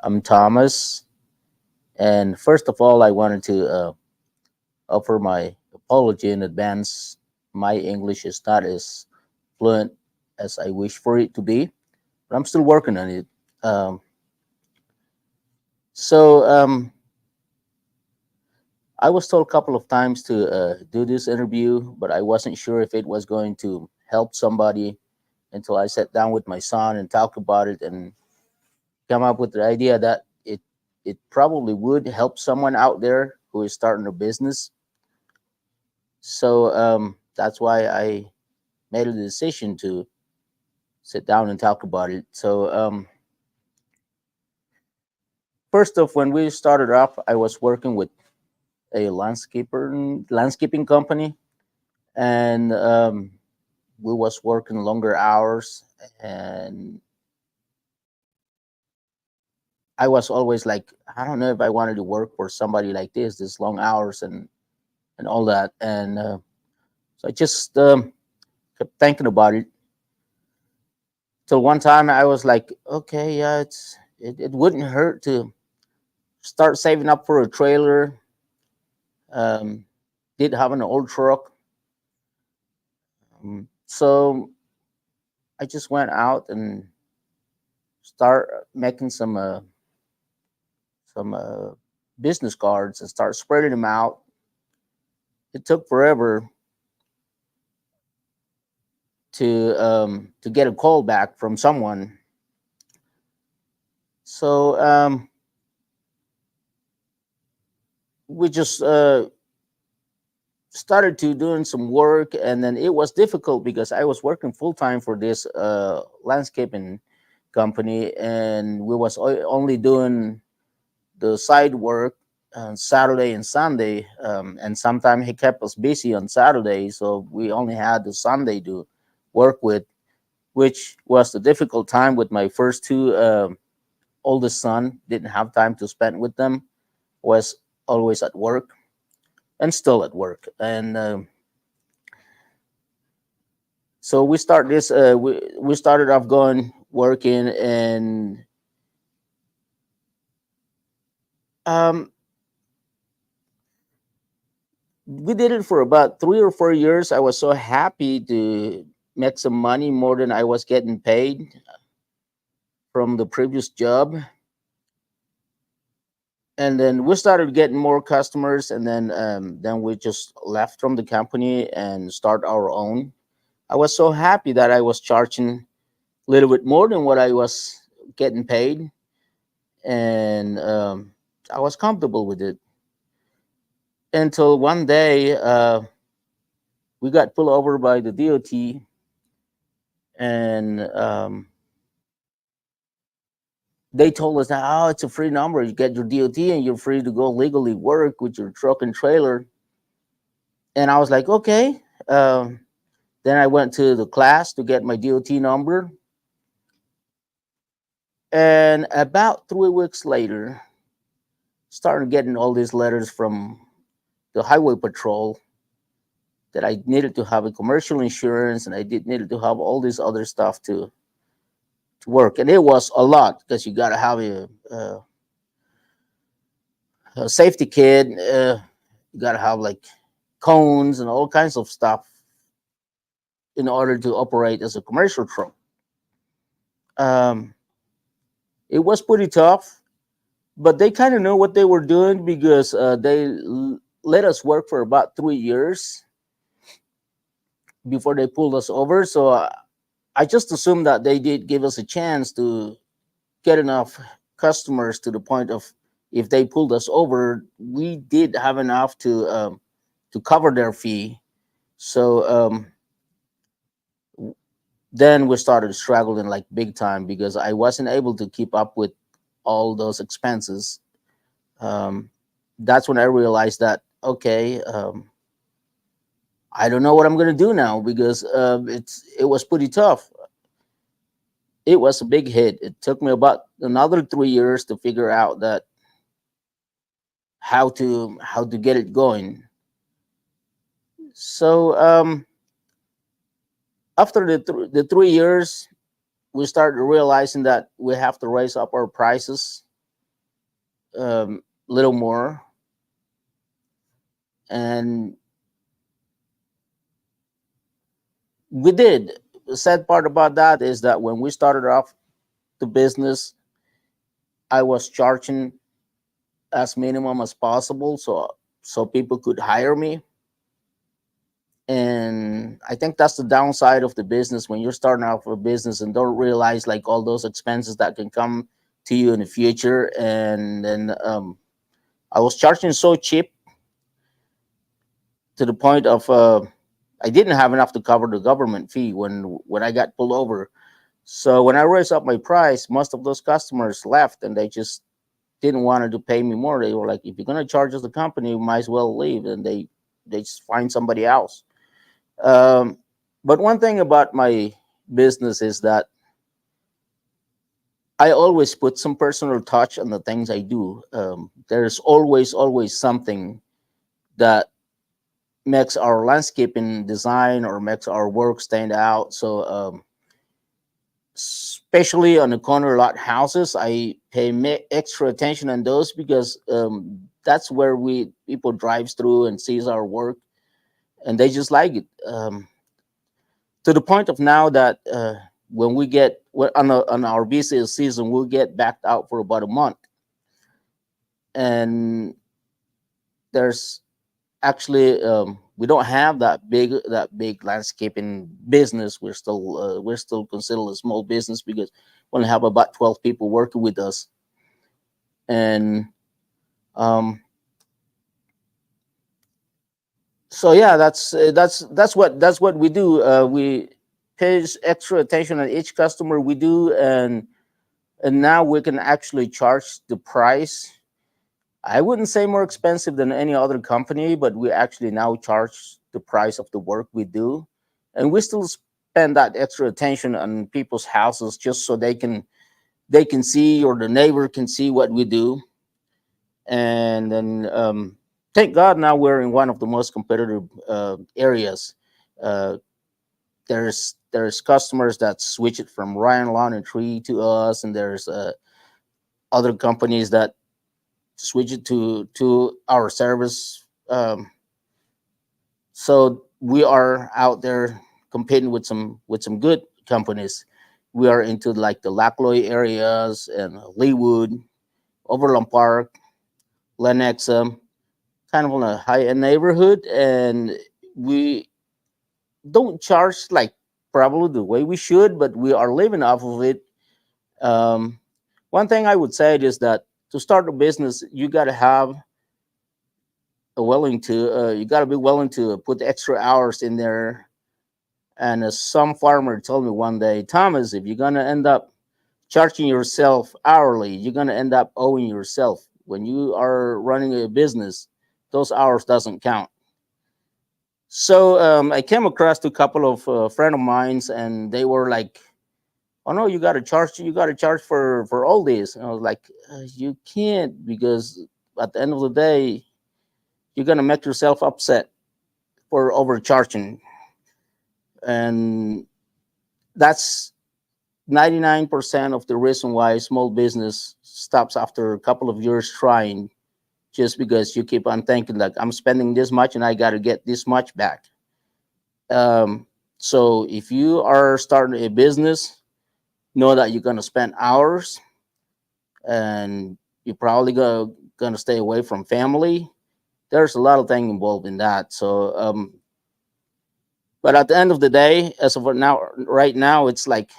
I'm Thomas, and first of all, I wanted to offer my apology in advance. My English is not as fluent as I wish for it to be, but I'm still working on it. Um, so I was told a couple of times to do this interview, but I wasn't sure if it was going to help somebody until I sat down with my son and talked about it and come up with the idea that it probably would help someone out there who is starting a business. So that's why I made a decision to sit down and talk about it. So first off, when we started off, I was working with a landscaping company, and we was working longer hours, and I was always like, I don't know if I wanted to work for somebody like this long hours and all that, and so I just kept thinking about it. Till one time I was like, okay, yeah, it wouldn't hurt to start saving up for a trailer. Um, did have an old truck, so I just went out and start making some business cards and start spreading them out. It took forever to get a call back from someone. So we just started to doing some work, and then it was difficult because I was working full time for this landscaping company, and we was only doing the side work on Saturday and Sunday, and sometimes he kept us busy on Saturday, so we only had the Sunday to work with, which was the difficult time with my first two oldest son. Didn't have time to spend with them. Was always at work and still at work, and so we start this. We started off going working, and um, we did it for about 3 or 4 years. I was so happy to make some money more than I was getting paid from the previous job. And then we started getting more customers, and then we just left from the company and start our own. I was so happy that I was charging a little bit more than what I was getting paid, and I was comfortable with it until one day we got pulled over by the DOT, and they told us that, oh, it's a free number. You get your DOT and you're free to go legally work with your truck and trailer. And I was like, okay. Then I went to the class to get my DOT number. And about 3 weeks later, started getting all these letters from the highway patrol that I needed to have a commercial insurance, and I did needed to have all this other stuff to work. And it was a lot because you got to have a safety kit. You got to have like cones and all kinds of stuff in order to operate as a commercial truck. Um, it was pretty tough, but they kind of know what they were doing because let us work for about 3 years before they pulled us over. So I just assumed that they did give us a chance to get enough customers to the point of if they pulled us over, we did have enough to cover their fee. So then we started struggling like big time because I wasn't able to keep up with all those expenses. Um, that's when I realized that okay, I don't know what I'm gonna do now because it was pretty tough. It was a big hit. It took me about another 3 years to figure out that how to get it going. So after the 3 years, we started realizing that we have to raise up our prices little more. And we did. The sad part about that is that when we started off the business, I was charging as minimum as possible, so people could hire me. And I think that's the downside of the business when you're starting off a business and don't realize like all those expenses that can come to you in the future. And then I was charging so cheap to the point of I didn't have enough to cover the government fee when I got pulled over. So when I raised up my price, most of those customers left and they just didn't want to pay me more. They were like, if you're gonna charge us the company, you might as well leave. And they just find somebody else. Um, but one thing about my business is that I always put some personal touch on the things I do. There's always something that makes our landscaping design or makes our work stand out. So, especially on the corner lot houses, I pay extra attention on those because that's where we people drives through and sees our work, and they just like it. To the point of now that when we get on our busiest season, we'll get backed out for about a month, and there's actually we don't have that big landscaping business. We're still considered a small business because we only have about 12 people working with us, and um, so yeah, that's what we do. We pay extra attention on each customer we do, and now we can actually charge the price. I wouldn't say more expensive than any other company, but we actually now charge the price of the work we do, and we still spend that extra attention on people's houses just so they can see, or the neighbor can see what we do. And then thank God now we're in one of the most competitive areas. Uh, there's customers that switch it from Ryan Lawn and Tree to us, and there's other companies that switch it to our service. So we are out there competing with some good companies. We are into like the Lacloy areas and Leewood, Overland Park, Lenexa, kind of in a high end neighborhood, and we don't charge like probably the way we should, but we are living off of it. Um, One thing I would say is that to start a business, you got to be willing to put the extra hours in there. And as some farmer told me one day, Thomas, if you're gonna end up charging yourself hourly, you're gonna end up owing yourself. When you are running a business, those hours doesn't count. So I came across to a couple of friend of mines, and they were like, "Oh no, you got to charge for all this." And I was like, "You can't, because at the end of the day, you're gonna make yourself upset for overcharging." And that's 99% of the reason why small business stops after a couple of years trying, just because you keep on thinking like, I'm spending this much and I got to get this much back. So if you are starting a business, know that you're going to spend hours, and you're probably going to stay away from family. There's a lot of things involved in that. So but at the end of the day, as of now, right now, it's like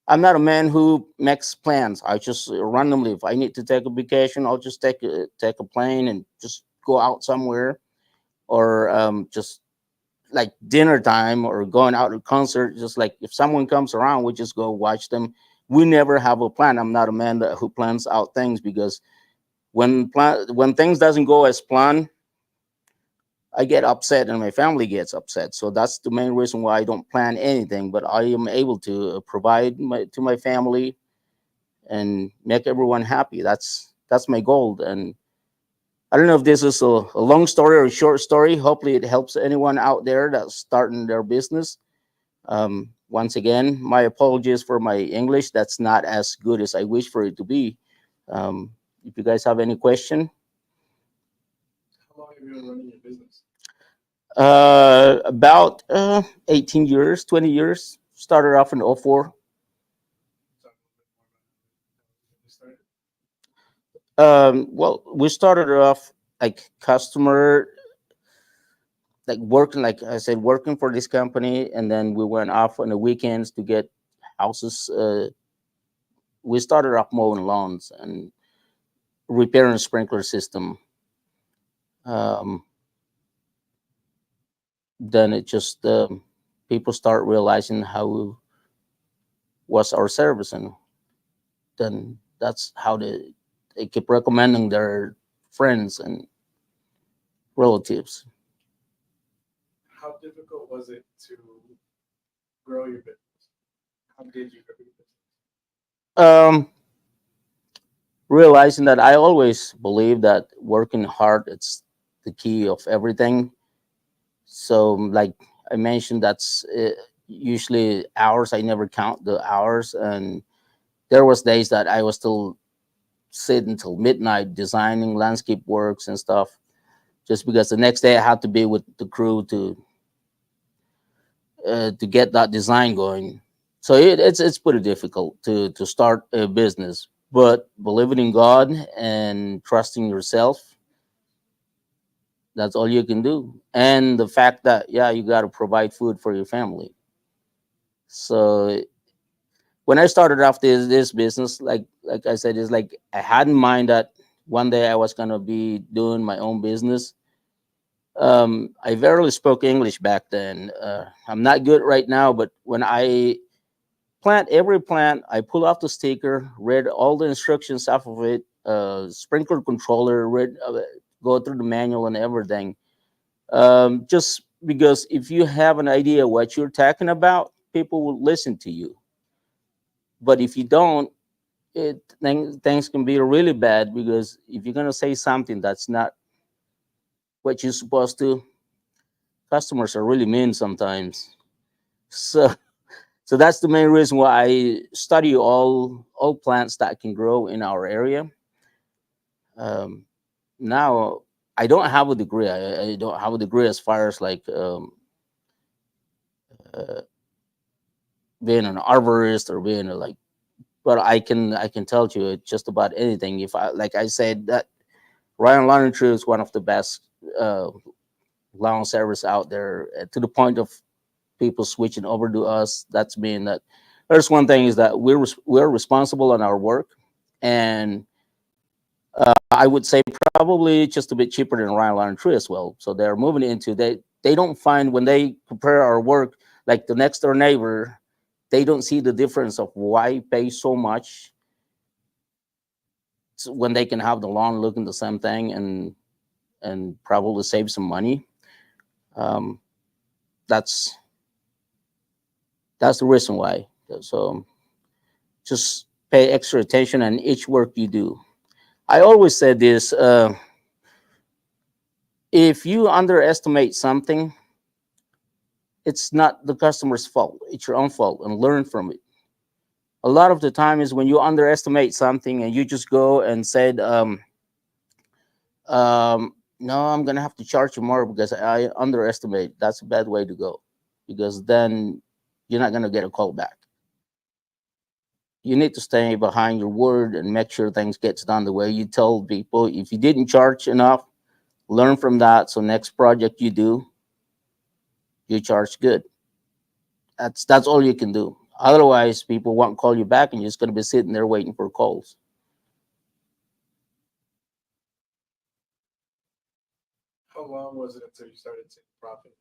I'm not a man who makes plans. I just randomly, if I need to take a vacation, I'll just take a plane and just go out somewhere, or just like dinner time or going out to concert. Just like if someone comes around, we just go watch them. We never have a plan. I'm not a man who plans out things, because when things doesn't go as planned, I get upset and my family gets upset. So that's the main reason why I don't plan anything. But I am able to provide to my family and make everyone happy. That's my goal. And I don't know if this is a long story or a short story. Hopefully, it helps anyone out there that's starting their business. Once again, my apologies for my English. That's not as good as I wish for it to be. Um, if you guys have any question. How long have you been running your business? About 18 years, 20 years. Started off in '04. Talk a little bit more about how you started. Well, we started off like customer, like working, like I said, working for this company, and then we went off on the weekends to get houses. We started off mowing lawns and repairing sprinkler system. Um, then it just people start realizing how was our service, and then that's how they keep recommending their friends and relatives. How difficult was it to grow your business? How did you grow your business? Um, Realizing that I always believe that working hard it's the key of everything. So, like I mentioned, that's usually hours. I never count the hours, and there was days that I was still sitting until midnight designing landscape works and stuff, just because the next day I had to be with the crew to get that design going. So it's pretty difficult to start a business, but believing in God and trusting yourself, that's all you can do. And the fact that yeah, you got to provide food for your family. So when I started off this business, like I said, it's like I had in mind that one day I was gonna be doing my own business. I barely spoke English back then. I'm not good right now, but when I plant every plant, I pull off the sticker, read all the instructions off of it, sprinkler controller, read, go through the manual and everything. Just because if you have an idea what you're talking about, people will listen to you. But if you don't, things can be really bad because if you're gonna say something that's not what you're supposed to, customers are really mean sometimes. So so that's the main reason why I study all plants that can grow in our area. Um, Now I don't have a degree. I don't have a degree as far as like uh, being an arborist or being a, like. But I can tell you just about anything. If I like I said that Ryan Lawn Tree is one of the best uh, lawn service out there to the point of people switching over to us. That's mean that there's one thing is that we're responsible on our work, and I would say probably just a bit cheaper than Ryan Lawn Tree as well. So they're moving into they don't find when they compare our work like the next door neighbor, they don't see the difference of why pay so much when they can have the lawn looking the same thing and probably save some money. Um, that's that's the reason why. So just pay extra attention on each work you do. I always said this: if you underestimate something, it's not the customer's fault; it's your own fault, and learn from it. A lot of the time is when you underestimate something and you just go and said, "No, I'm gonna have to charge you more because I underestimate." That's a bad way to go, because then you're not gonna get a call back. You need to stay behind your word and make sure things gets done the way you told people. If you didn't charge enough, learn from that. So next project you do, you charge good. That's all you can do. Otherwise, people won't call you back, and you're just gonna be sitting there waiting for calls. How long was it until you started taking profit?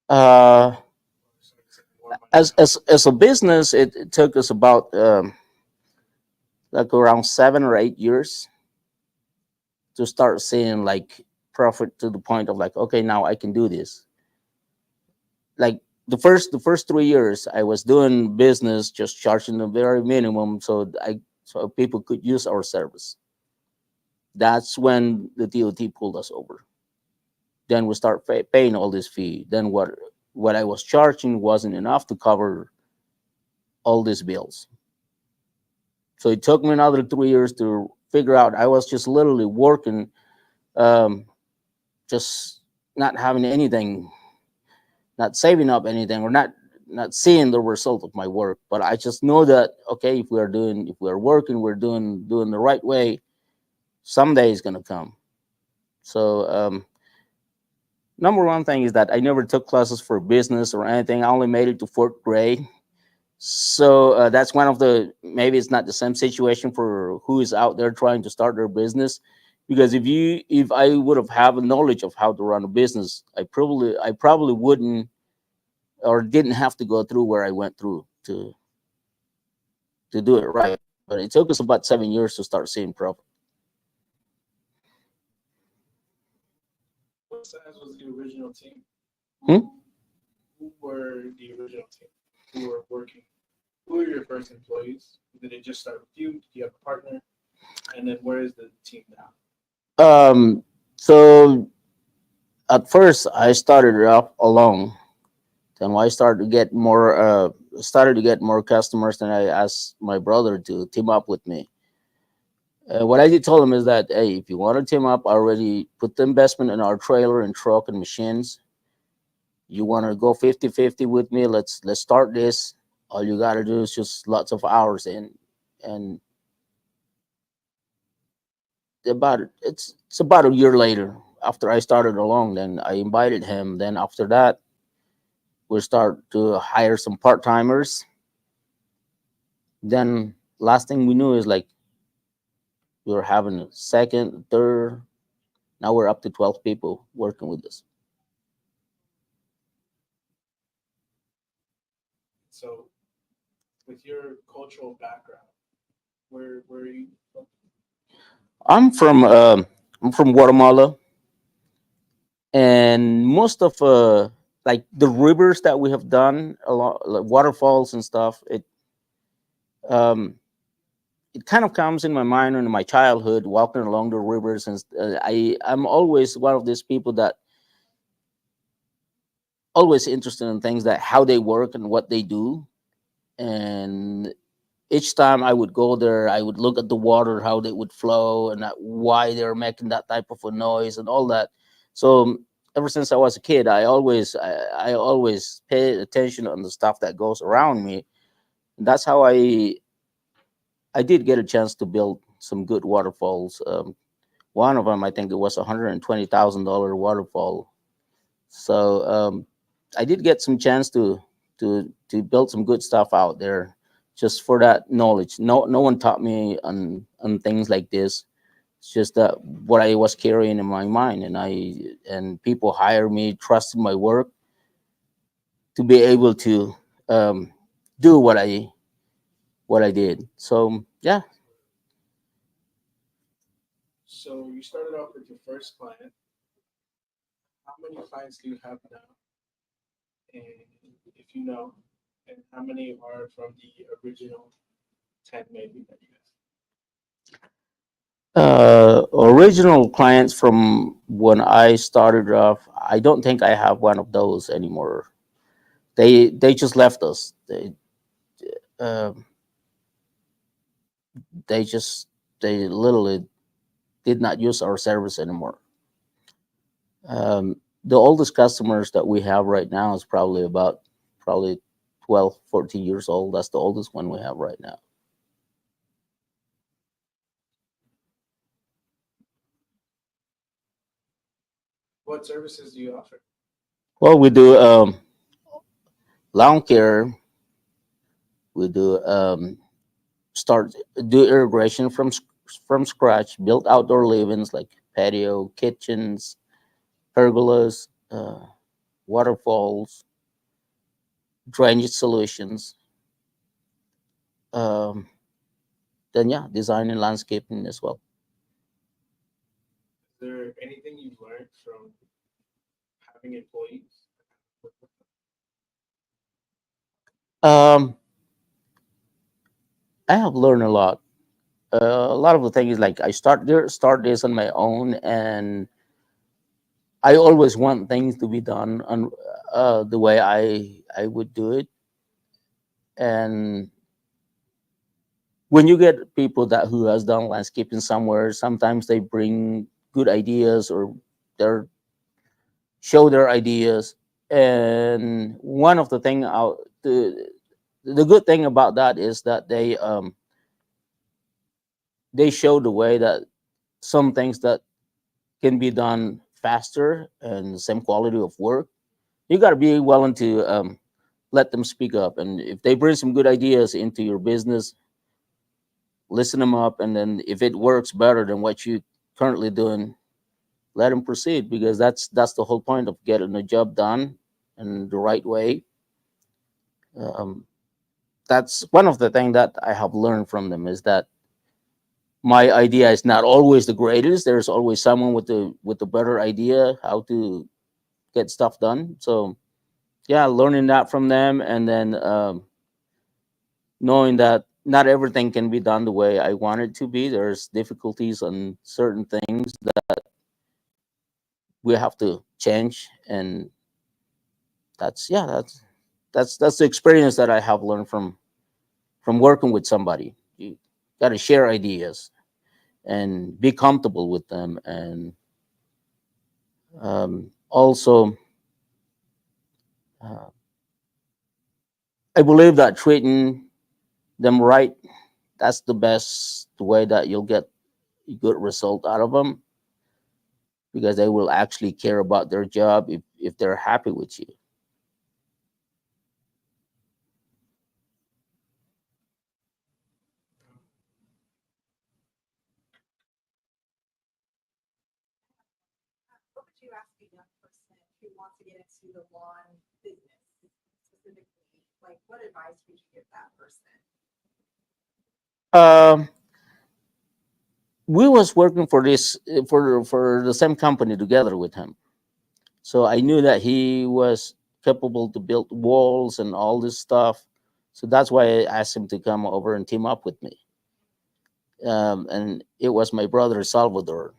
Uh, Or started taking more money out? as a business, it took us about like around 7 or 8 years to start seeing like profit to the point of like, okay, now I can do this. Like the first 3 years I was doing business just charging the very minimum so people could use our service. That's when the DOT pulled us over. Then we start paying all this fee. Then what I was charging wasn't enough to cover all these bills. So it took me another 3 years to figure out I was just literally working, um, just not having anything, not saving up anything, or not seeing the result of my work. But I just know that okay, if we are working, we're doing the right way. Someday is gonna come. So number one thing is that I never took classes for business or anything. I only made it to fourth grade. So that's one of the, maybe it's not the same situation for who is out there trying to start their business, because if I would have had a knowledge of how to run a business, I probably wouldn't or didn't have to go through where I went through to do it right. But it took us about 7 years to start seeing profit. What size was the original team? Hmm? Who were the original team? Who were working? Who were your first employees? Did it just start with you? Did you have a partner? And then where is the team now? So at first I started it off alone. Then when I started to get more customers, then I asked my brother to team up with me. What I did told him is that, hey, if you want to team up, I already put the investment in our trailer and truck and machines. You want to go 50-50 with me? Let's start this. All you got to do is just lots of hours in. And it's about a year later after I started along, then I invited him. Then after that, we start to hire some part-timers. Then last thing we knew is like we were having a second, third. Now we're up to 12 people working with us. So, with your cultural background, where are you from? I'm from I'm from Guatemala, and most of like the rivers that we have done a lot, like waterfalls and stuff. Um, it kind of comes in my mind in my childhood, walking along the rivers, and I'm always one of these people that always interested in things that how they work and what they do. And each time I would go there, I would look at the water, how they would flow, and why they're making that type of a noise and all that. So ever since I was a kid, I always pay attention on the stuff that goes around me. And that's how I did get a chance to build some good waterfalls. One of them, I think it was $120,000 waterfall. So I did get some chance to build some good stuff out there, just for that knowledge. No one taught me on things like this. It's just that what I was carrying in my mind, and people hire me, trusted my work to be able to um, do what I did. So yeah. So you started off with your first client. How many clients do you have now? And if you know, and how many are from the original 10 maybe that you Original clients from when I started off, I don't think I have one of those anymore. They just left us. Um they just they literally did not use our service anymore. The oldest customers that we have right now is probably 12, 14 years old. That's the oldest one we have right now. What services do you offer? Well, we do lawn care. We do start do irrigation from scratch, build outdoor livings like patio, kitchens, pergolas, waterfalls, drainage solutions. Um, then yeah, design and landscaping as well. Is there anything you've learned from having employees? Um, I have learned a lot. A lot of the things like I start this on my own, and I always want things to be done on the way I would do it, and when you get people that who has done landscaping somewhere, sometimes they bring good ideas or they're show their ideas. And one of the thing out the good thing about that is that they show the way that some things that can be done faster and the same quality of work. You got to be willing to let them speak up, and if they bring some good ideas into your business, listen them up, and then if it works better than what you currently doing, let them proceed, because that's the whole point of getting a job done in the right way. um, that's one of the things that I have learned from them, is that my idea is not always the greatest. There's always someone with the better idea how to get stuff done. So yeah, learning that from them, and then knowing that not everything can be done the way I want it to be. There's difficulties on certain things that we have to change, and that's yeah, that's the experience that I have learned from working with somebody. You got to share ideas and be comfortable with them, and also uh, I believe that treating them right, that's the best way that you'll get a good result out of them, because they will actually care about their job if they're happy with you. What would you ask a young person who wants to get into the lawn business specifically? Like, what advice would you give that person? um we was working for this for the same company together with him, so I knew that he was capable to build walls and all this stuff. So that's why I asked him to come over and team up with me. And it was my brother Salvador.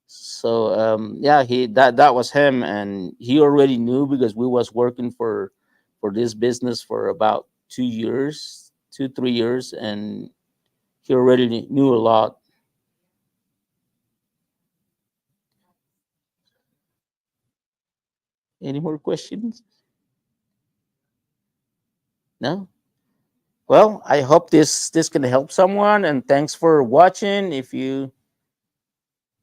So yeah, that was him, and he already knew, because we was working for this business for about 2 years, 2 3 years, and he already knew a lot. Any more questions? No. Well, I hope this can help someone, and thanks for watching. If you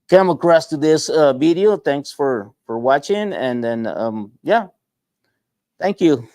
come across to this video, thanks for watching, and then yeah, thank you.